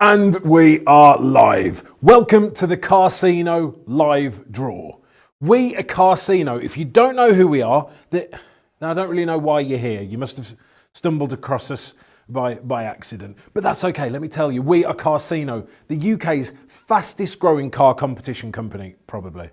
And we are live. Welcome to the Carsino live draw. We at Carsino, if you don't know who we are, now I don't really know why you're here. You must have stumbled across us by accident. But that's okay, let me tell you, we are Carsino, the UK's fastest growing car competition company, probably.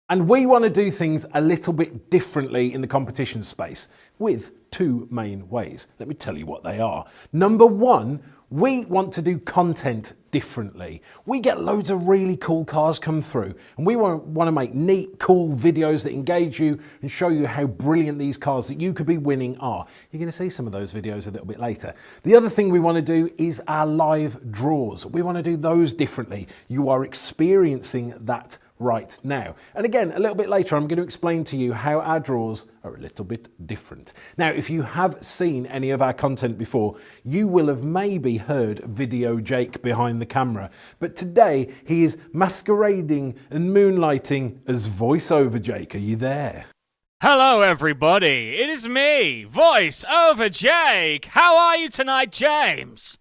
And we want to do things a little bit differently in the competition space with two main ways. Let me tell you what they are. Number one, we want to do content differently. We get loads of really cool cars come through and we want to make neat, cool videos that engage you and show you how brilliant these cars that you could be winning are. You're going to see some of those videos a little bit later. The other thing we want to do is our live draws. We want to do those differently. You are experiencing that right now. And again, a little bit later, I'm going to explain to you how our draws are a little bit different. Now, if you have seen any of our content before, you will have maybe heard Video Jake behind the camera. But today, he is masquerading and moonlighting as voiceover Jake. Are you there? Hello, everybody. It is me, voiceover Jake. How are you tonight, James?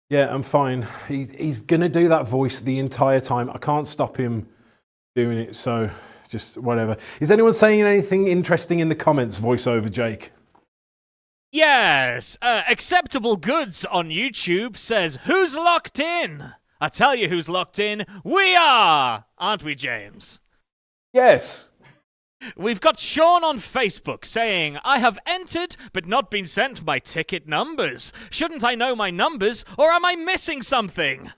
Yeah, I'm fine. He's going to do that voice the entire time. I can't stop him doing it, so just whatever. Is anyone saying anything interesting in the comments, voiceover Jake? Yes, Acceptable Goods on YouTube says, who's locked in? I tell you who's locked in. We are, aren't we, James? Yes. We've got Sean on Facebook saying, I have entered but not been sent my ticket numbers. Shouldn't I know my numbers, or am I missing something?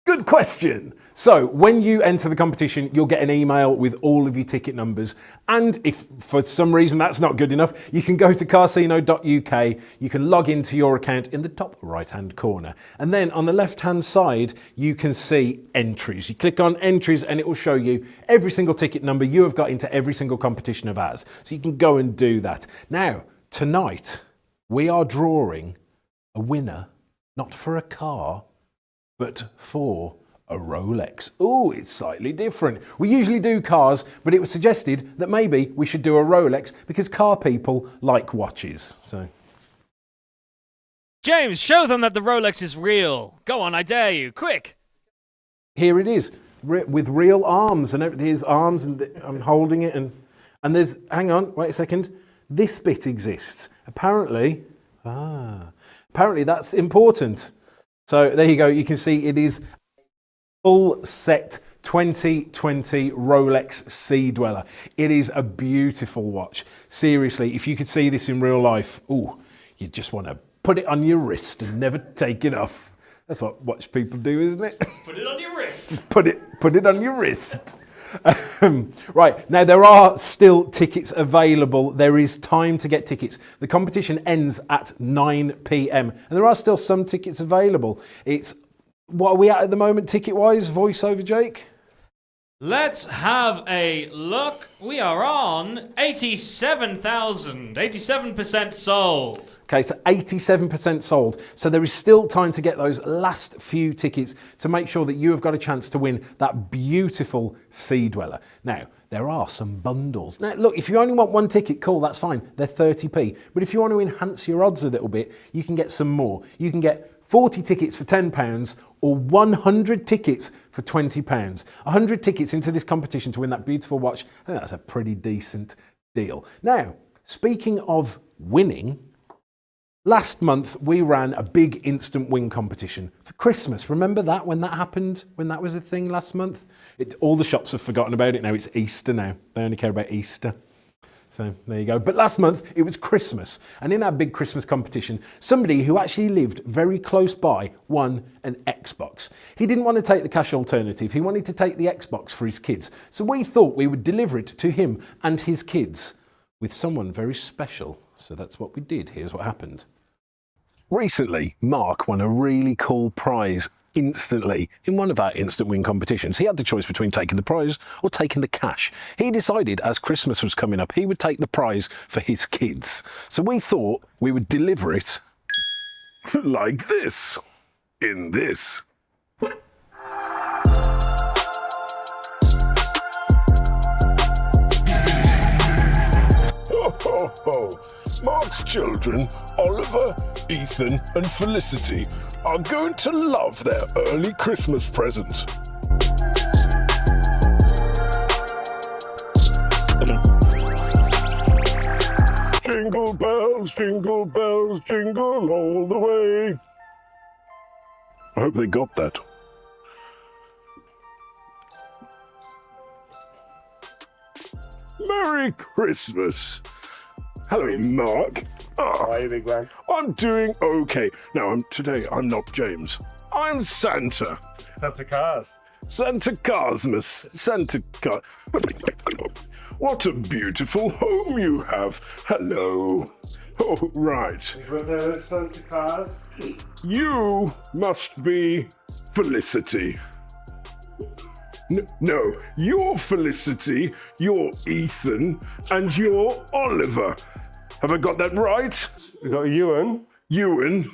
Good question. So when you enter the competition, you'll get an email with all of your ticket numbers. And if for some reason that's not good enough, you can go to carsino.uk, you can log into your account in the top right-hand corner. And then on the left-hand side, you can see entries. You click on entries and it will show you every single ticket number you have got into every single competition of ours. So you can go and do that. Now, tonight, we are drawing a winner, not for a car, but for a Rolex. Oh, it's slightly different. We usually do cars, but it was suggested that maybe we should do a Rolex because car people like watches. So, James, show them that the Rolex is real. Go on, I dare you. Quick. Here it is, with real arms and everything. His arms, and I'm holding it, and there's, hang on, wait a second. This bit exists. Apparently that's important. So there you go, you can see it is full set 2020 Rolex Sea-Dweller. It is a beautiful watch. Seriously, if you could see this in real life, ooh, you just want to put it on your wrist and never take it off. That's what watch people do, isn't it? Put it on your wrist. Just put it on your wrist. Right, now there are still tickets available. There is time to get tickets. The competition ends at 9 p.m. and there are still some tickets available. What are we at the moment ticket-wise, voiceover Jake? Let's have a look. We are on 87,000, 87% sold. Okay, so 87% sold. So there is still time to get those last few tickets to make sure that you have got a chance to win that beautiful Sea-Dweller. Now, there are some bundles. Now, look, if you only want one ticket, cool, that's fine. They're 30p. But if you want to enhance your odds a little bit, you can get some more. You can get 40 tickets for £10 or 100 tickets for £20. 100 tickets into this competition to win that beautiful watch. I think that's a pretty decent deal. Now, speaking of winning, last month we ran a big instant win competition for Christmas. Remember that, when that happened, when that was a thing last month? All the shops have forgotten about it now. It's Easter now. They only care about Easter. So there you go. But last month it was Christmas, and in our big Christmas competition, somebody who actually lived very close by won an Xbox. He didn't want to take the cash alternative. He wanted to take the Xbox for his kids. So we thought we would deliver it to him and his kids with someone very special. So that's what we did. Here's what happened. Recently, Mark won a really cool prize instantly in one of our instant win competitions. He had the choice between taking the prize or taking the cash. He decided as Christmas was coming up, he would take the prize for his kids. So we thought we would deliver it like this, in this. Ho, ho, ho. Mark's children, Oliver, Ethan, and Felicity, are going to love their early Christmas present. Jingle bells, jingle bells, jingle all the way. I hope they got that. Merry Christmas. Hello, Mark. Hi, big man. I'm doing okay. Now, today I'm not James. I'm Santa. Santa Cars. Santa Carsmas. Santa Car. What a beautiful home you have. Hello. Oh, right. Santa Cars. You must be Felicity. No, you're Felicity, you're Ethan, and you're Oliver. Have I got that right? We got Ewan. Ewan?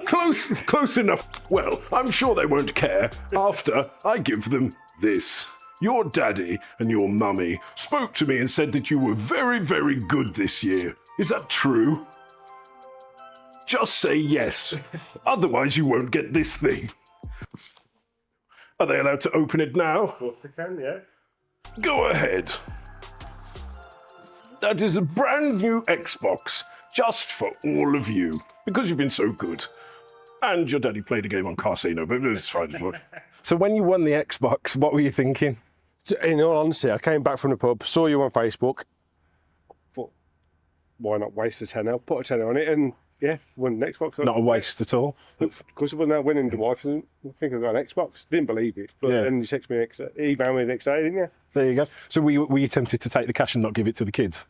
Close enough. Well, I'm sure they won't care after I give them this. Your daddy and your mummy spoke to me and said that you were very, very good this year. Is that true? Just say yes. Otherwise you won't get this thing. Are they allowed to open it now? Of course they can, yeah. Go ahead. That is a brand new Xbox, just for all of you, because you've been so good. And your daddy played a game on Carsino, but it's fine. So when you won the Xbox, what were you thinking? In all honesty, I came back from the pub, saw you on Facebook, thought, why not waste a tenner? Put a tenner on it and, yeah, won an Xbox. Not a waste at all. Because when I went into the wife, I think I got an Xbox. Didn't believe it. But then you text me, email me the next day, didn't you? There you go. So were you tempted to take the cash and not give it to the kids?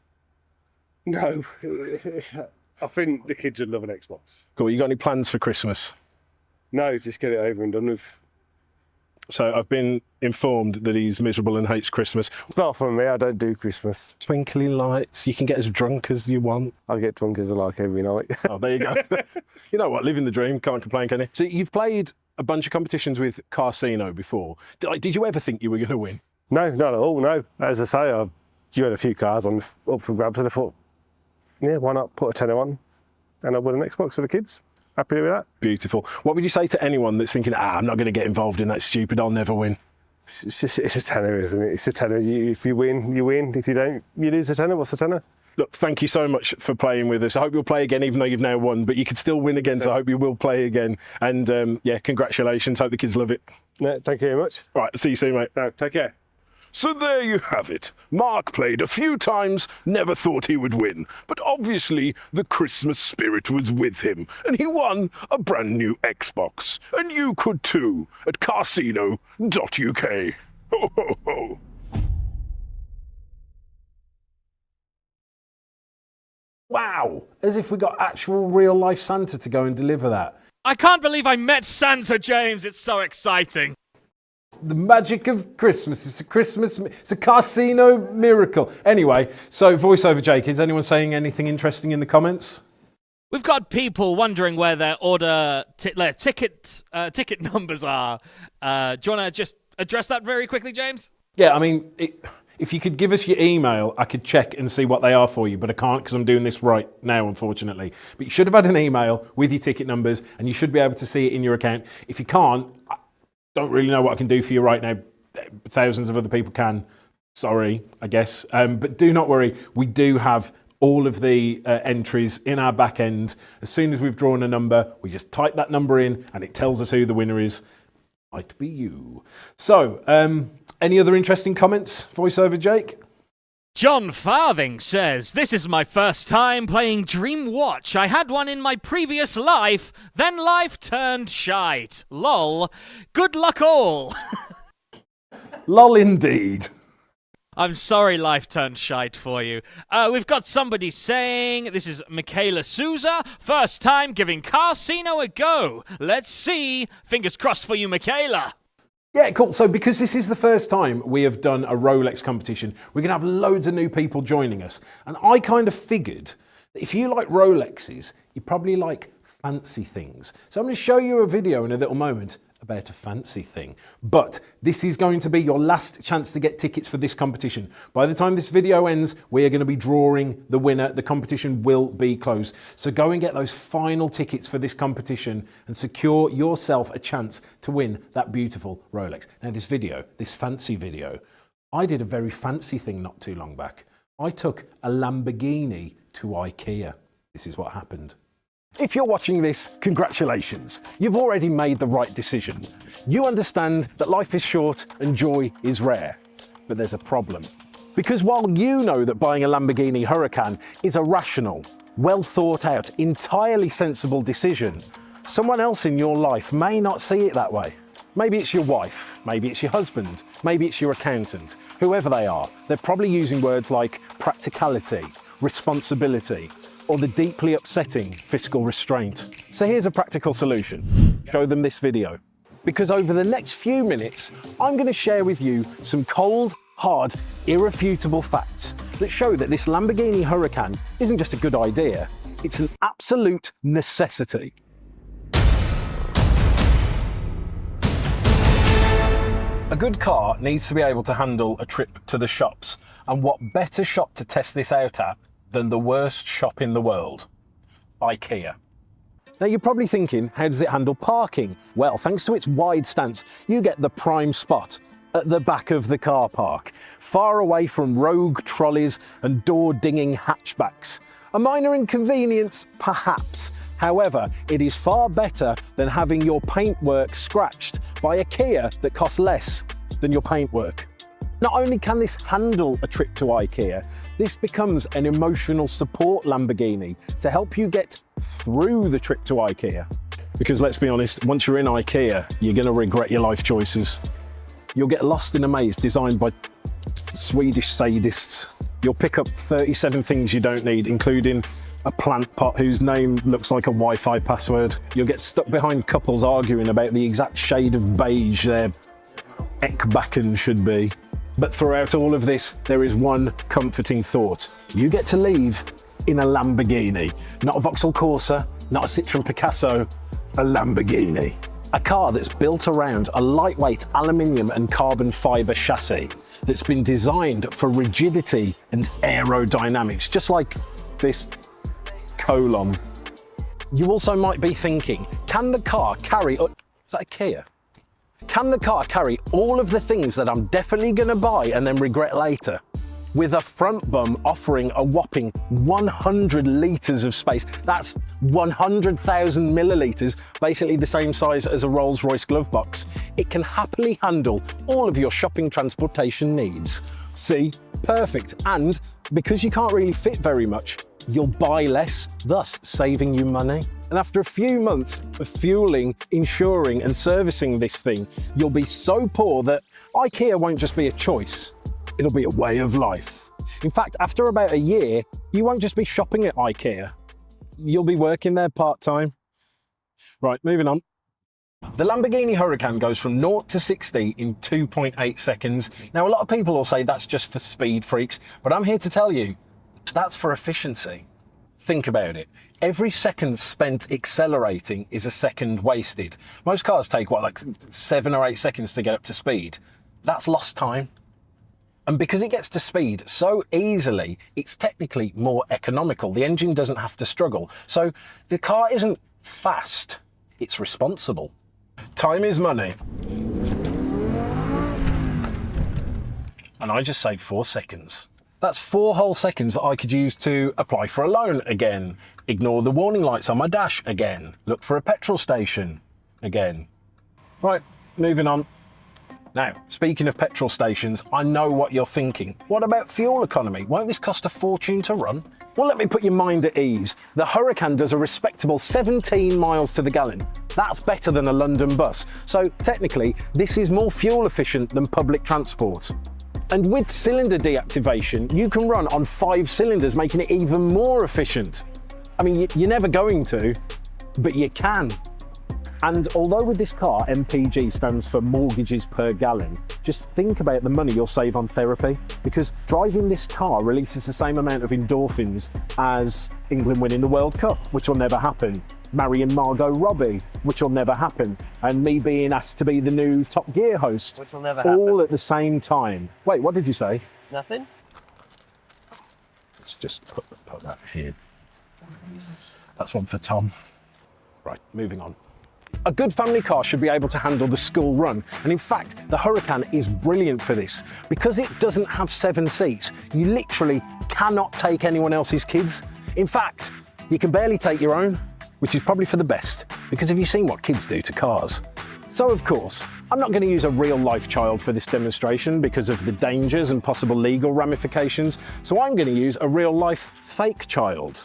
No. I think the kids would love an Xbox. Cool. You got any plans for Christmas? No, just get it over and done with. So I've been informed that he's miserable and hates Christmas. It's not for me, I don't do Christmas. Twinkly lights, you can get as drunk as you want. I get drunk as I like every night. Oh, there you go. You know what, living the dream, can't complain, can you? So you've played a bunch of competitions with Carsino before. Did you ever think you were going to win? No, not at all, no. As I say, you had a few cars up for grabs and I thought, yeah, why not put a tenner on and I won an Xbox for the kids. Happy with that. Beautiful. What would you say to anyone that's thinking, I'm not going to get involved in that stupid, I'll never win? It's a tenner, isn't it? It's a tenner. If you win, you win. If you don't, you lose a tenner. What's a tenner? Look, thank you so much for playing with us. I hope you'll play again, even though you've now won, but you could still win again, so I hope you will play again. And yeah, congratulations. Hope the kids love it. No, thank you very much. All right, see you soon, mate. No, take care. So there you have it. Mark played a few times, never thought he would win. But obviously, the Christmas spirit was with him, and he won a brand new Xbox. And you could too, at Carsino.uk. Ho, ho, ho. Wow, as if we got actual real-life Santa to go and deliver that. I can't believe I met Santa, James. It's so exciting. The magic of Christmas. It's a Carsino miracle. Anyway, so voiceover Jake, is anyone saying anything interesting in the comments? We've got people wondering where their their ticket numbers are. Do you want to just address that very quickly, James? Yeah, I mean, if you could give us your email, I could check and see what they are for you, but I can't because I'm doing this right now, unfortunately. But you should have had an email with your ticket numbers, and you should be able to see it in your account. If you can't, don't really know what I can do for you right now. Thousands of other people can. Sorry, I guess. But do not worry. We do have all of the entries in our back end. As soon as we've drawn a number, we just type that number in and it tells us who the winner is. Might be you. So, any other interesting comments, voiceover Jake? John Farthing says, "This is my first time playing Dream Watch. I had one in my previous life, then life turned shite. Lol. Good luck all." Lol indeed. I'm sorry life turned shite for you. We've got somebody saying, this is Michaela Souza, first time giving Carsino a go. Let's see. Fingers crossed for you, Michaela. Yeah, cool. So because this is the first time we have done a Rolex competition, we're going to have loads of new people joining us. And I kind of figured that if you like Rolexes, you probably like fancy things. So I'm going to show you a video in a little moment about a fancy thing. But this is going to be your last chance to get tickets for this competition. By the time this video ends, we are going to be drawing the winner. The competition will be closed. So go and get those final tickets for this competition and secure yourself a chance to win that beautiful Rolex. Now this fancy video, I did a very fancy thing not too long back. I took a Lamborghini to IKEA. This is what happened. If you're watching this, congratulations. You've already made the right decision. You understand that life is short and joy is rare. But there's a problem. Because while you know that buying a Lamborghini Huracan is a rational, well thought out, entirely sensible decision, someone else in your life may not see it that way. Maybe it's your wife, maybe it's your husband, maybe it's your accountant. Whoever they are, they're probably using words like practicality, responsibility, or the deeply upsetting fiscal restraint. So here's a practical solution. Show them this video. Because over the next few minutes, I'm going to share with you some cold, hard, irrefutable facts that show that this Lamborghini Huracan isn't just a good idea, it's an absolute necessity. A good car needs to be able to handle a trip to the shops, and what better shop to test this out at than the worst shop in the world, IKEA. Now you're probably thinking, how does it handle parking? Well, thanks to its wide stance, you get the prime spot at the back of the car park, far away from rogue trolleys and door-dinging hatchbacks. A minor inconvenience, perhaps. However, it is far better than having your paintwork scratched by IKEA that costs less than your paintwork. Not only can this handle a trip to IKEA, this becomes an emotional support Lamborghini to help you get through the trip to IKEA. Because let's be honest, once you're in IKEA, you're going to regret your life choices. You'll get lost in a maze designed by Swedish sadists. You'll pick up 37 things you don't need, including a plant pot whose name looks like a Wi-Fi password. You'll get stuck behind couples arguing about the exact shade of beige their Ekbacken should be. But throughout all of this, there is one comforting thought. You get to leave in a Lamborghini. Not a Vauxhall Corsa, not a Citroën Picasso, a Lamborghini. A car that's built around a lightweight aluminium and carbon fibre chassis that's been designed for rigidity and aerodynamics, just like this colon. You also might be thinking, can the car carry... Is that a Kia? Can the car carry all of the things that I'm definitely going to buy and then regret later? With a front bum offering a whopping 100 litres of space. That's 100,000 millilitres, basically the same size as a Rolls-Royce glove box. It can happily handle all of your shopping transportation needs. See? Perfect. And because you can't really fit very much, you'll buy less, thus saving you money. And after a few months of fueling, insuring and servicing this thing, you'll be so poor that IKEA won't just be a choice, it'll be a way of life. In fact, after about a year, you won't just be shopping at IKEA, you'll be working there part-time. Right, moving on. The Lamborghini Huracan goes from 0 to 60 in 2.8 seconds. Now, a lot of people will say that's just for speed freaks, but I'm here to tell you, that's for efficiency. Think about it. Every second spent accelerating is a second wasted. Most cars take, what, like 7 or 8 seconds to get up to speed? That's lost time. And because it gets to speed so easily, it's technically more economical. The engine doesn't have to struggle. So the car isn't fast, it's responsible. Time is money. And I just saved 4 seconds. That's 4 whole seconds that I could use to apply for a loan again, ignore the warning lights on my dash again, look for a petrol station again. Right, moving on. Now, speaking of petrol stations, I know what you're thinking. What about fuel economy? Won't this cost a fortune to run? Well, let me put your mind at ease. The Huracan does a respectable 17 miles to the gallon. That's better than a London bus. So technically, this is more fuel efficient than public transport. And with cylinder deactivation, you can run on 5 cylinders, making it even more efficient. I mean, you're never going to, but you can. And although with this car, MPG stands for mortgages per gallon, just think about the money you'll save on therapy, because driving this car releases the same amount of endorphins as England winning the World Cup, which will never happen. marrying Margot Robbie, which will never happen, and me being asked to be the new Top Gear host, Which will never happen. all at the same time. Wait, what did you say? Nothing? Let's just put that here. That's one for Tom. Right, moving on. A good family car should be able to handle the school run, and in fact, the Huracan is brilliant for this. Because it doesn't have 7 seats, you literally cannot take anyone else's kids. In fact, you can barely take your own, which is probably for the best, because have you seen what kids do to cars? So of course, I'm not going to use a real-life child for this demonstration because of the dangers and possible legal ramifications, so I'm going to use a real-life fake child.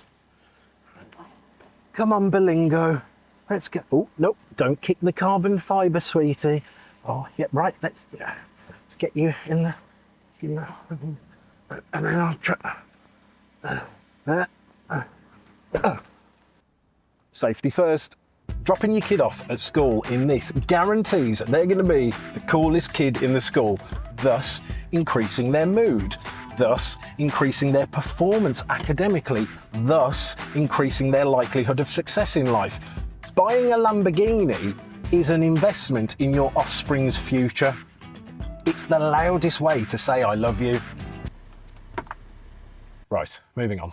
Come on, Belingo. Let's get. Oh, nope, don't kick the carbon fibre, sweetie. Oh, yeah, right, let's get you in the, and then I'll try. Safety first. Dropping your kid off at school in this guarantees they're going to be the coolest kid in the school, thus increasing their mood, thus increasing their performance academically, thus increasing their likelihood of success in life. Buying a Lamborghini is an investment in your offspring's future. It's the loudest way to say I love you. Right, moving on.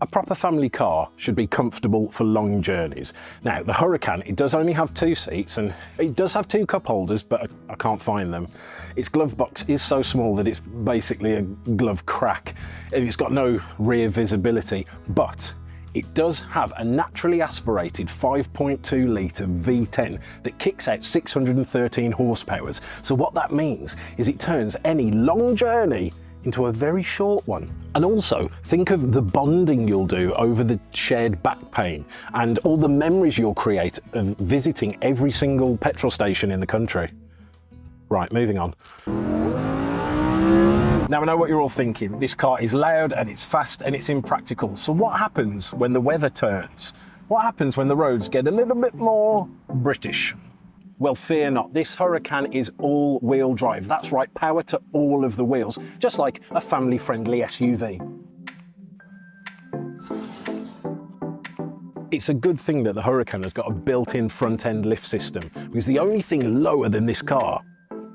A proper family car should be comfortable for long journeys. Now, the Huracan, it does only have 2 seats and it does have 2 cup holders, but I can't find them. Its glove box is so small that it's basically a glove crack and it's got no rear visibility, but it does have a naturally aspirated 5.2 litre V10 that kicks out 613 horsepower. So what that means is it turns any long journey into a very short one. And also, think of the bonding you'll do over the shared back pain and all the memories you'll create of visiting every single petrol station in the country. Right, moving on. Now I know what you're all thinking. This car is loud and it's fast and it's impractical. So what happens when the weather turns? What happens when the roads get a little bit more British? Well, fear not, this Huracan is all-wheel drive. That's right, power to all of the wheels, just like a family-friendly SUV. It's a good thing that the Huracan has got a built-in front-end lift system, because the only thing lower than this car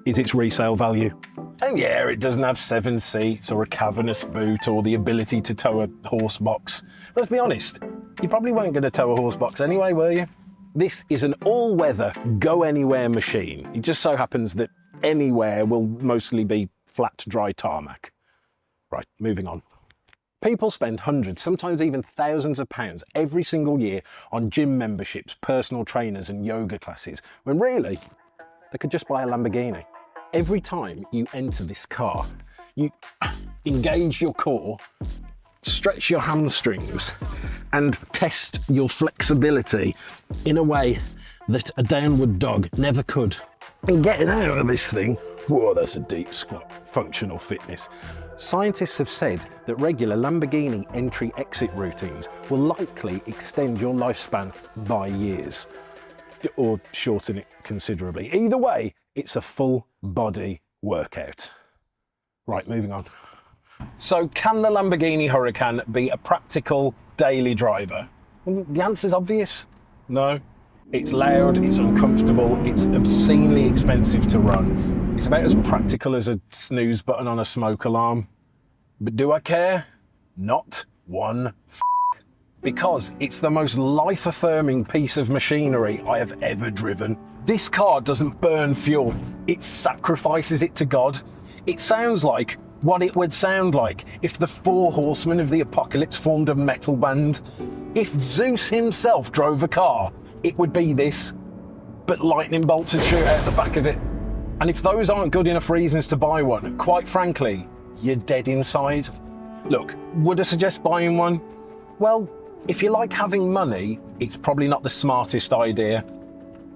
is its resale value. And yeah, it doesn't have 7 seats or a cavernous boot or the ability to tow a horse box. Let's be honest, you probably weren't going to tow a horse box anyway, were you? This is an all-weather, go-anywhere machine. It just so happens that anywhere will mostly be flat, dry tarmac. Right, moving on. People spend hundreds, sometimes even thousands of pounds every single year on gym memberships, personal trainers and yoga classes, when really, they could just buy a Lamborghini. Every time you enter this car, you engage your core, stretch your hamstrings and test your flexibility in a way that a downward dog never could. And getting out of this thing, whoa, that's a deep squat, functional fitness. Scientists have said that regular Lamborghini entry-exit routines will likely extend your lifespan by years, or shorten it considerably. Either way, it's a full body workout. Right, moving on. So can the Lamborghini Huracan be a practical daily driver? Well, the answer's obvious. No. It's loud, it's uncomfortable, it's obscenely expensive to run. It's about as practical as a snooze button on a smoke alarm. But do I care? Not one because it's the most life-affirming piece of machinery I have ever driven. This car doesn't burn fuel, it sacrifices it to God. It sounds like what it would sound like if the 4 horsemen of the apocalypse formed a metal band. If Zeus himself drove a car, it would be this, but lightning bolts would shoot out the back of it. And if those aren't good enough reasons to buy one, quite frankly, you're dead inside. Look, would I suggest buying one? Well, if you like having money, it's probably not the smartest idea.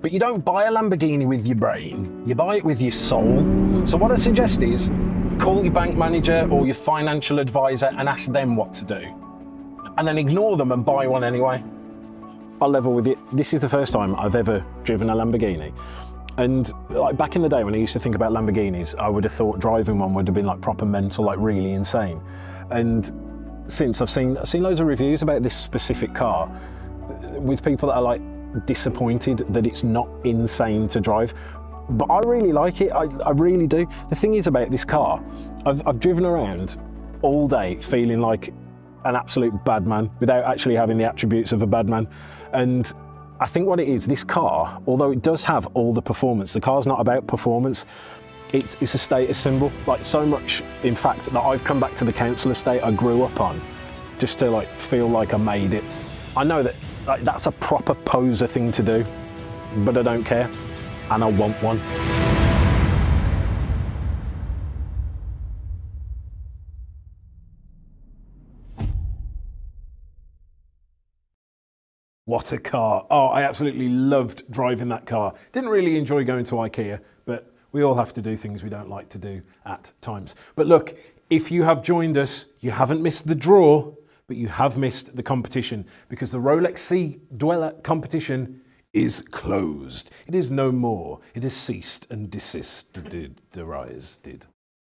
But you don't buy a Lamborghini with your brain, you buy it with your soul. So what I suggest is, call your bank manager or your financial advisor and ask them what to do. And then ignore them and buy one anyway. I'll level with you, this is the first time I've ever driven a Lamborghini. And like back in the day when I used to think about Lamborghinis, I would have thought driving one would have been like proper mental, like really insane. And since I've seen loads of reviews about this specific car, with people that are like disappointed that it's not insane to drive. But I really like it, I really do. The thing is about this car, I've driven around all day feeling like an absolute bad man without actually having the attributes of a bad man. And I think what it is, this car, although it does have all the performance, the car's not about performance, it's a status symbol. Like so much, in fact, that I've come back to the council estate I grew up on just to like feel like I made it. I know that like, that's a proper poser thing to do, but I don't care. And I want one. What a car. Oh, I absolutely loved driving that car. Didn't really enjoy going to IKEA, but we all have to do things we don't like to do at times. But look, if you have joined us, you haven't missed the draw, but you have missed the competition because the Rolex Sea-Dweller competition is closed. It is no more. It has ceased and desisted.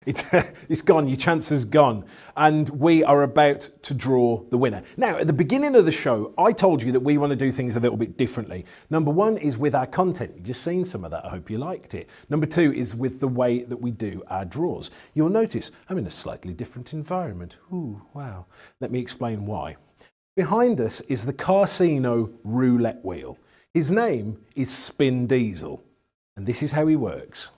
It's gone, your chance is gone. And we are about to draw the winner. Now, at the beginning of the show, I told you that we want to do things a little bit differently. Number one is with our content. You've just seen some of that. I hope you liked it. Number two is with the way that we do our draws. You'll notice I'm in a slightly different environment. Ooh, wow. Let me explain why. Behind us is the Carsino roulette wheel. His name is Spin Diesel, and this is how he works.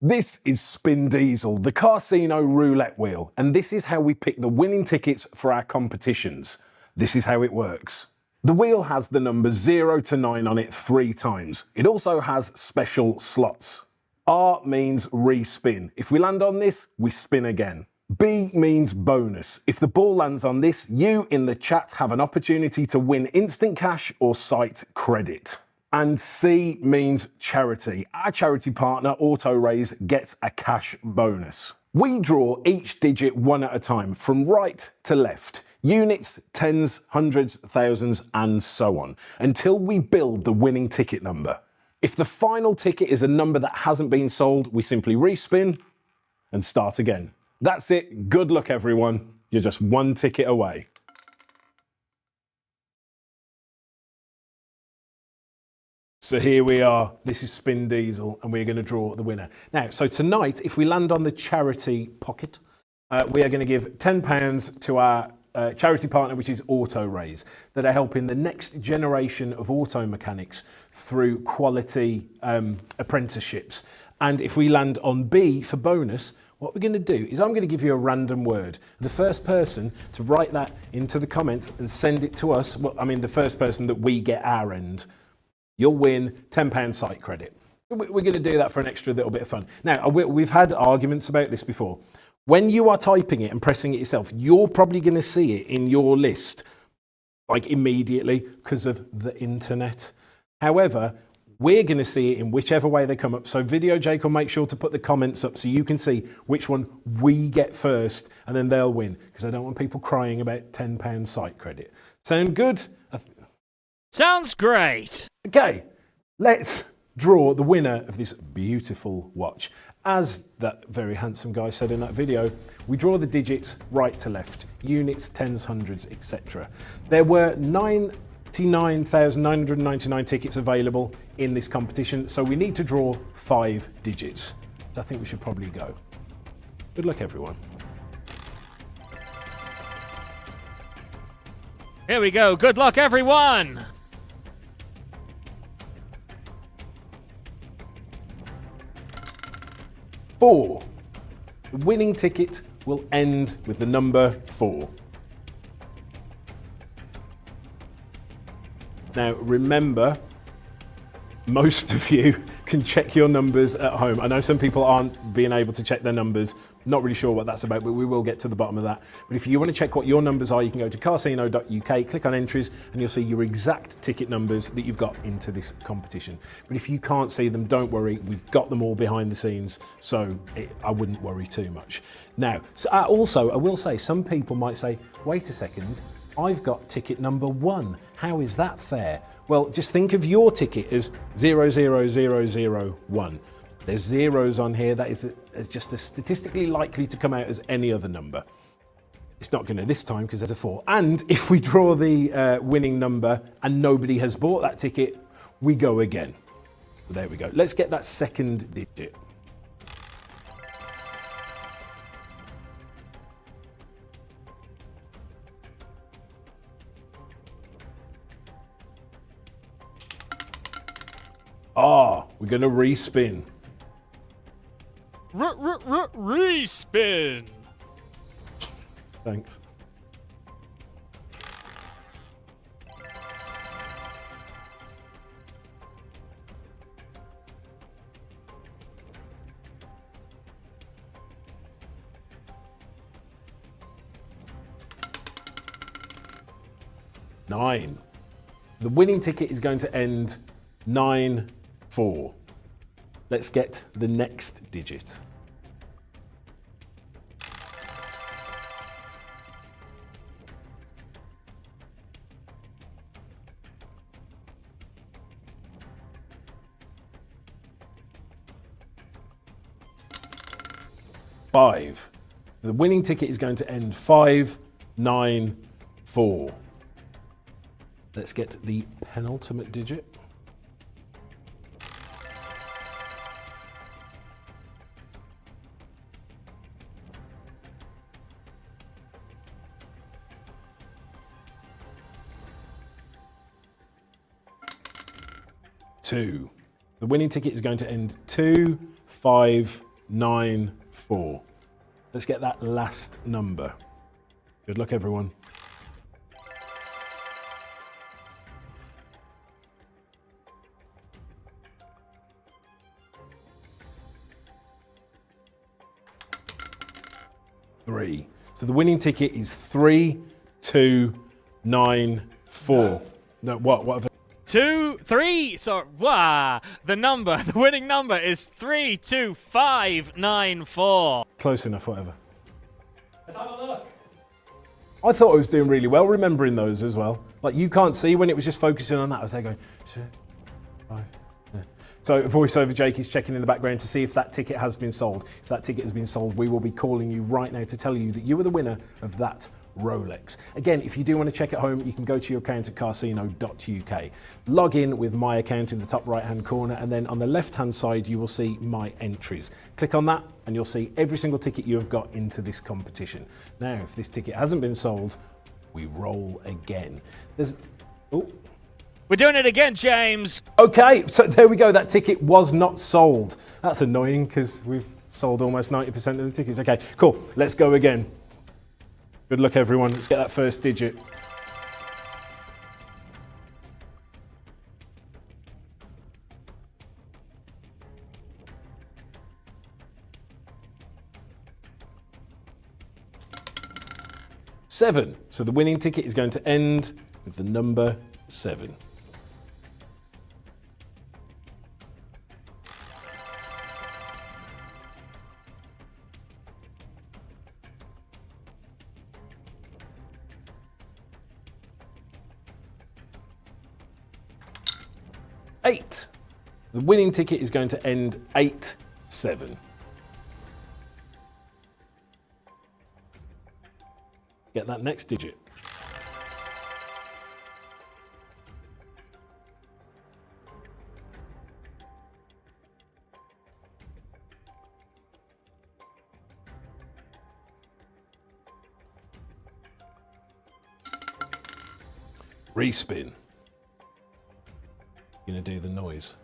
This is Spin Diesel, the Carsino roulette wheel, and this is how we pick the winning tickets for our competitions. This is how it works. The wheel has the numbers 0 to 9 on it 3 times. It also has special slots. R means respin. If we land on this, we spin again. B means bonus. If the ball lands on this, you in the chat have an opportunity to win instant cash or site credit. And C means charity. Our charity partner, Auto Raise, gets a cash bonus. We draw each digit one at a time, from right to left. Units, tens, hundreds, thousands, and so on, until we build the winning ticket number. If the final ticket is a number that hasn't been sold, we simply respin and start again. That's it. Good luck, everyone. You're just one ticket away. So here we are. This is Spin Diesel, and we're going to draw the winner. Now, so tonight, if we land on the charity pocket, we are going to give £10 to our charity partner, which is Auto Raise, that are helping the next generation of auto mechanics through quality apprenticeships. And if we land on B for bonus, what we're going to do is I'm going to give you a random word. The first person to write that into the comments and send it to us, well, I mean the first person that we get our end, you'll win £10 site credit. We're going to do that for an extra little bit of fun. Now, we've had arguments about this before. When you are typing it and pressing it yourself, you're probably going to see it in your list like immediately because of the internet. However, we're going to see it in whichever way they come up. So Video Jake will make sure to put the comments up so you can see which one we get first and then they'll win, because I don't want people crying about £10 site credit. Sound good? Sounds great. Okay, let's draw the winner of this beautiful watch. As that very handsome guy said in that video, we draw the digits right to left, units, tens, hundreds, etc. There were 99,999 tickets available in this competition, so we need to draw 5 digits. So I think we should probably go. Good luck, everyone. Here we go. Good luck, everyone. Four. The winning ticket will end with the number 4. Now, remember, most of you can check your numbers at home. I know some people aren't being able to check their numbers. Not really sure what that's about, but we will get to the bottom of that. But if you want to check what your numbers are, you can go to carsino.uk, click on entries, and you'll see your exact ticket numbers that you've got into this competition. But if you can't see them, don't worry. We've got them all behind the scenes, so I wouldn't worry too much. Now, so also, I will say, some people might say, wait a second, I've got ticket number 1. How is that fair? Well, just think of your ticket as 00001. There's zeros on here. That is just as statistically likely to come out as any other number. It's not going to this time because there's a 4. And if we draw the winning number and nobody has bought that ticket, we go again. So there we go. Let's get that second digit. We're going to respin. Respin. Thanks. Nine. The winning ticket is going to end 9-4. Let's get the next digit. Five. The winning ticket is going to end 5-9-4. Let's get the penultimate digit. Two. The winning ticket is going to end 2-5-9-4. Let's get that last number. Good luck, everyone. Three. So the winning ticket is 3-2-9-4. No, what? What? 2, 3. So, the winning number is 32594. Close enough, whatever. Let's have a look. I thought I was doing really well remembering those as well. Like, you can't see when it was just focusing on that. I was there going, 2, 5, yeah. So voiceover Jake is checking in the background to see if that ticket has been sold. If that ticket has been sold, we will be calling you right now to tell you that you are the winner of that Rolex. Again, if you do want to check at home, you can go to your account at carsino.uk. Log in with my account in the top right hand corner, and then on the left hand side you will see my entries. Click on that and you'll see every single ticket you have got into this competition. Now, if this ticket hasn't been sold, we roll again. We're doing it again, James. Okay, so there we go. That ticket was not sold. That's annoying because we've sold almost 90% of the tickets. Okay, cool. Let's go again. Good luck, everyone. Let's get that first digit. Seven. So the winning ticket is going to end with the number 7. Eight. The winning ticket is going to end 8-7. Get that next digit. Respin. Gonna do the noise.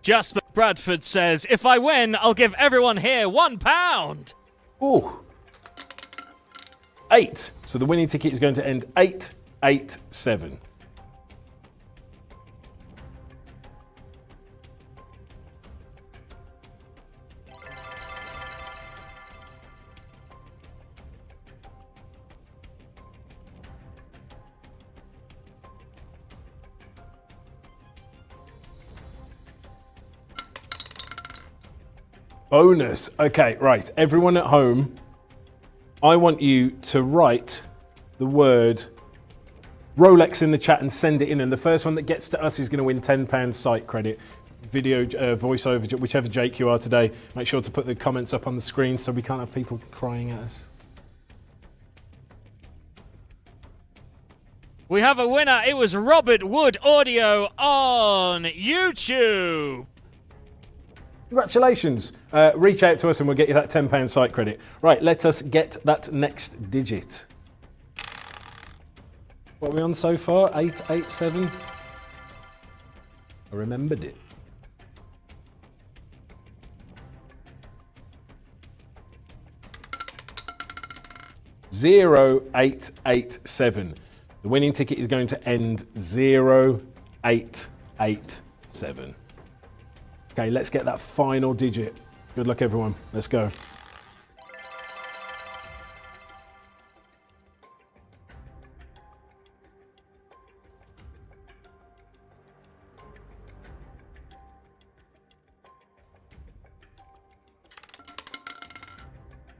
Jasper Bradford says, if I win, I'll give everyone here £1. Ooh. 8. So the winning ticket is going to end 8-8-7. Bonus. Okay, right. Everyone at home, I want you to write the word Rolex in the chat and send it in. And the first one that gets to us is going to win £10 site credit. Video, voiceover, whichever Jake you are today. Make sure to put the comments up on the screen so we can't have people crying at us. We have a winner. It was Robert Wood Audio on YouTube. Congratulations. Reach out to us and we'll get you that £10 site credit. Right, let us get that next digit. What are we on so far? 887? I remembered it. (0887). The winning ticket is going to end 0887. Okay, let's get that final digit. Good luck, everyone. Let's go.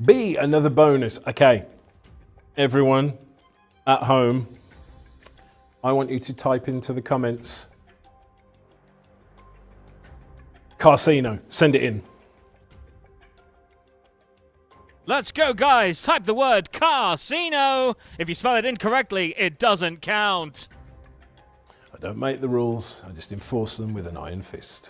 B, another bonus. Okay, everyone at home, I want you to type into the comments Carsino. Send it in. Let's go, guys. Type the word Carsino. If you spell it incorrectly, it doesn't count. I don't make the rules. I just enforce them with an iron fist.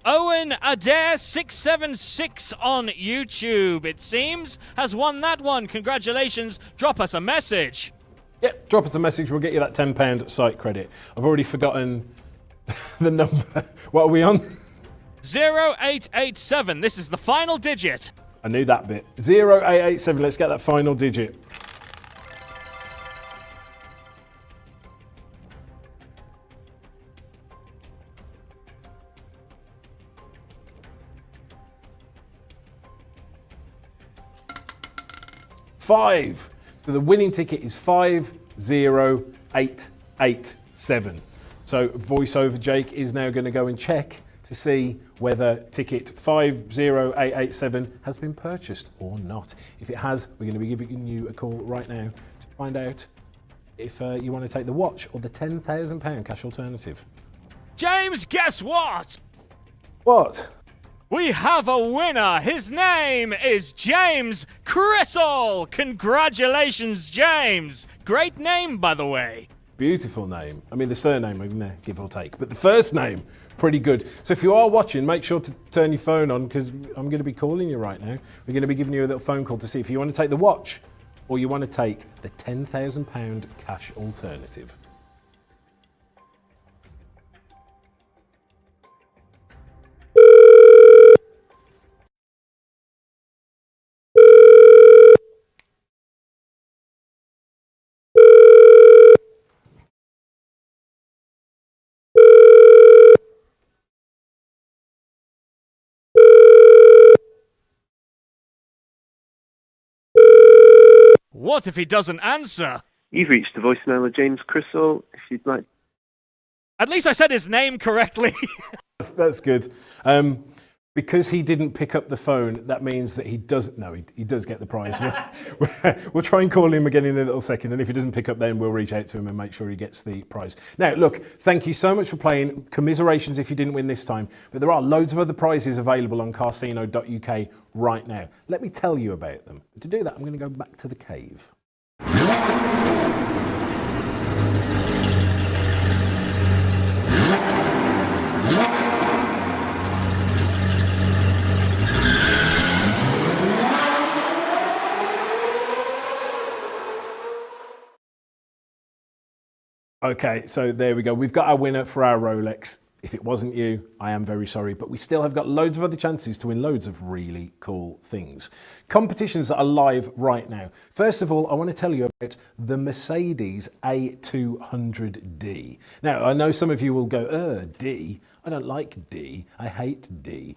Owen Adair 676 on YouTube, it seems, has won that one. Congratulations. Drop us a message. Yep, drop us a message. We'll get you that £10 site credit. I've already forgotten the number. What are we on? 0887. This is the final digit. I knew that bit. 0887. Let's get that final digit. Five. So the winning ticket is 50887. So voiceover Jake is now going to go and check to see whether ticket 50887 has been purchased or not. If it has, we're going to be giving you a call right now to find out if you want to take the watch or the £10,000 cash alternative. James, guess what? What? We have a winner. His name is James Crissell. Congratulations, James. Great name, by the way. Beautiful name. I mean, the surname, give or take. But the first name, pretty good. So if you are watching, make sure to turn your phone on because I'm going to be calling you right now. We're going to be giving you a little phone call to see if you want to take the watch or you want to take the £10,000 cash alternative. What if he doesn't answer? You've reached the voicemail of James Crissell. If you'd like. At least I said his name correctly. That's good. Because he didn't pick up the phone, that means that he doesn't. No, he does get the prize. We'll try and call him again in a little second, and if he doesn't pick up, then we'll reach out to him and make sure he gets the prize. Now, look, thank you so much for playing. Commiserations if you didn't win this time, but there are loads of other prizes available on carsino.uk right now. Let me tell you about them. To do that, I'm going to go back to the cave. Okay, so there we go. We've got our winner for our Rolex. If it wasn't you, I am very sorry, but we still have got loads of other chances to win loads of really cool things. Competitions that are live right now. First of all, I want to tell you about the Mercedes A200D. Now, I know some of you will go, D. I don't like D. I hate D.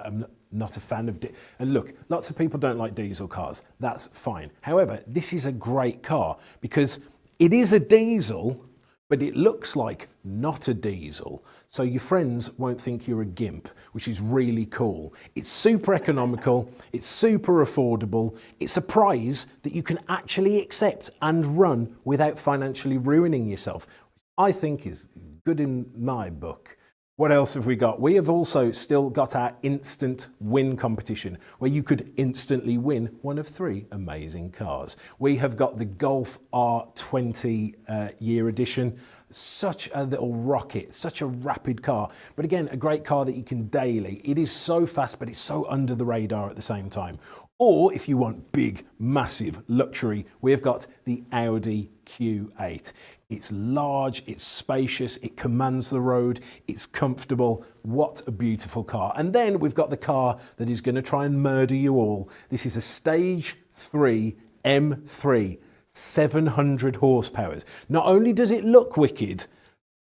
I'm not a fan of D. And look, lots of people don't like diesel cars. That's fine. However, this is a great car because it is a diesel, but it looks like not a diesel. So your friends won't think you're a gimp, which is really cool. It's super economical, it's super affordable, it's a prize that you can actually accept and run without financially ruining yourself. I think is good in my book. What else have we got? We have also still got our instant win competition where you could instantly win one of 3 amazing cars. We have got the Golf R20 year edition. Such a little rocket, such a rapid car. But again, a great car that you can daily. It is so fast, but it's so under the radar at the same time. Or if you want big, massive luxury, we've got the Audi Q8. It's large, it's spacious, it commands the road, it's comfortable. What a beautiful car. And then we've got the car that is going to try and murder you all. This is a Stage 3 M3, 700 horsepower. Not only does it look wicked,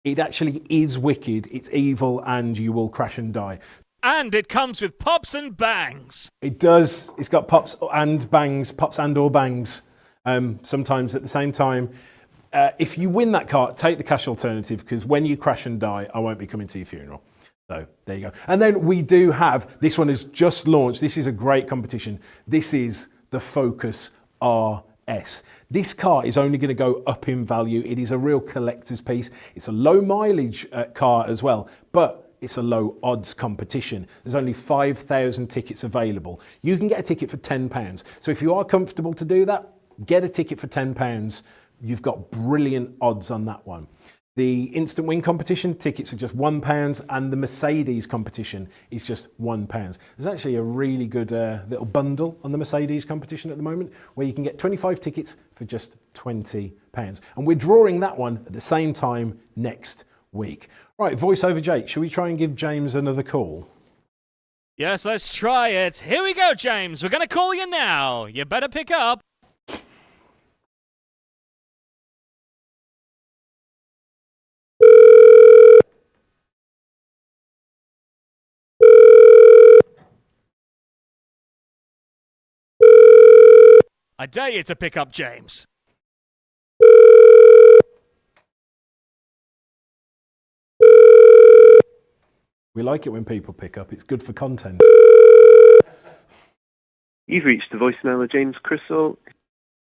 it actually is wicked, it's evil, and you will crash and die. And it comes with pops and bangs. It does. It's got pops and bangs, pops and or bangs, sometimes at the same time. If you win that car, take the cash alternative, because when you crash and die, I won't be coming to your funeral. So there you go. And then we do have, this one has just launched. This is a great competition. This is the Focus RS. This car is only going to go up in value. It is a real collector's piece. It's a low mileage car as well, but it's a low odds competition. There's only 5,000 tickets available. You can get a ticket for £10. So if you are comfortable to do that, get a ticket for £10. You've got brilliant odds on that one. The instant win competition tickets are just £1, and the Mercedes competition is just £1. There's actually a really good little bundle on the Mercedes competition at the moment where you can get 25 tickets for just £20. And we're drawing that one at the same time next week. Right, voiceover Jake, shall we try and give James another call? Yes, let's try it. Here we go, James. We're going to call you now. You better pick up. I dare you to pick up, James. We like it when people pick up. It's good for content. You've reached the voicemail of James Crystal.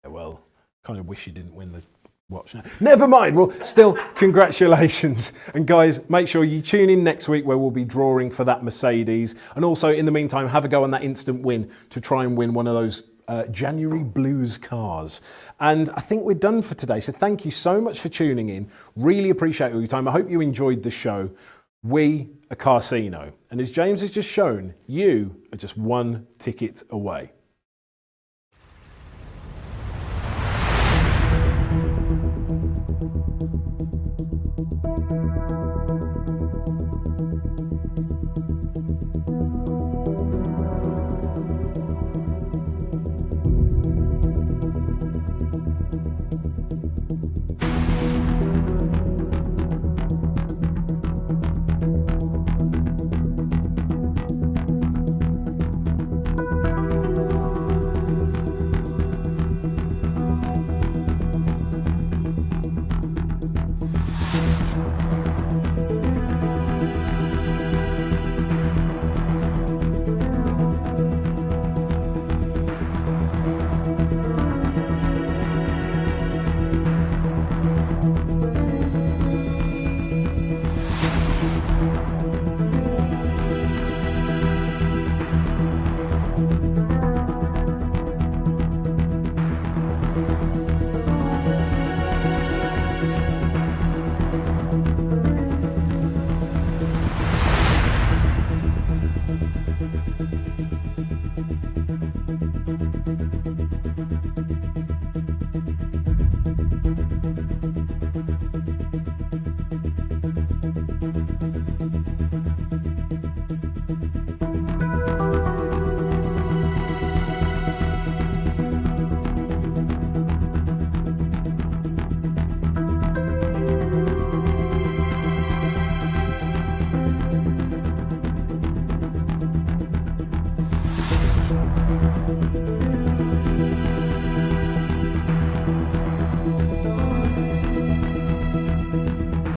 Yeah, well, kind of wish you didn't win the watch now. Never mind. Well, still, congratulations. And guys, make sure you tune in next week where we'll be drawing for that Mercedes. And also, in the meantime, have a go on that instant win to try and win one of those January Blues cars. And I think we're done for today. So thank you so much for tuning in. Really appreciate all your time. I hope you enjoyed the show. We are Carsino. And as James has just shown, you are just one ticket away.